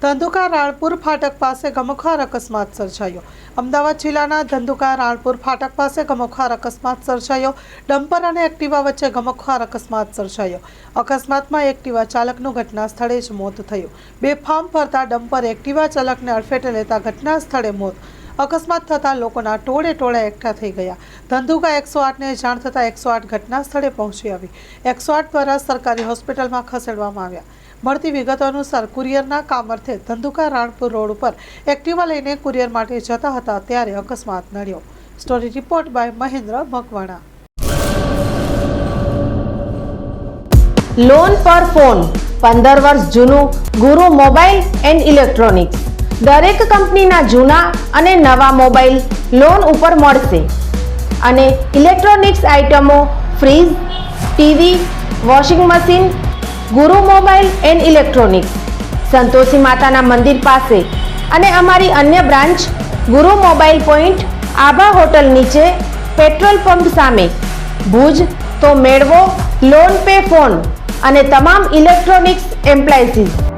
ધંધુકા રાણપુર ફાટક પાસે ગમખ્વાર અકસ્માત સર્જાયો। અમદાવાદ જિલ્લાના ધંધુકા રાણપુર ફાટક પાસે ગમખ્વાર અકસ્માત સર્જાયો। ડમ્પર અને એક્ટિવા વચ્ચે ગમખ્વાર અકસ્માત સર્જાયો। અકસ્માતમાં એક્ટિવા ચાલકનું ઘટના સ્થળે જ મોત થયું। બેફામ ફરતા ડમ્પર એક્ટિવા ચાલકને અડફેટે લેતા ઘટના સ્થળે મોત। અકસ્માત થતાં લોકોના ટોળે ટોળા એકઠા થઈ ગયા। ધંધુકા 108ને જાણ થતાં 108 ઘટના સ્થળે પહોંચી આવી। 108 દ્વારા સરકારી હોસ્પિટલમાં ખસેડવામાં આવ્યા। મળતી વિગતો અનુસાર કુરિયરના કામ અર્થે ધંધુકા રાણપુર રોડ ઉપર એક્ટિવા લઈને કુરિયર માટે જતા હતા ત્યારે અકસ્માત નડ્યો। Story report by Mahendra Makwana. Loan પર ફોન 15 વર્ષ જૂનું ગુરુ મોબાઈલ એન્ડ ઇલેક્ટ્રોનિક્સ। દરેક કંપનીના જૂના અને નવા મોબાઈલ લોન ઉપર મળશે અને ઇલેક્ટ્રોનિક્સ આઇટમો ફ્રીજ, ટીવી, વોશિંગ મશીન। ગુરુ મોબાઈલ એન્ડ ઇલેક્ટ્રોનિક્સ સંતોષી માતાના મંદિર પાસે અને અમારી અન્ય બ્રાન્ચ ગુરુ મોબાઈલ પોઈન્ટ આભા હોટલ નીચે પેટ્રોલ પંપ સામે ભુજ। તો મેળવો લોન પે ફોન અને તમામ ઇલેક્ટ્રોનિક્સ એપ્લાયન્સીસ।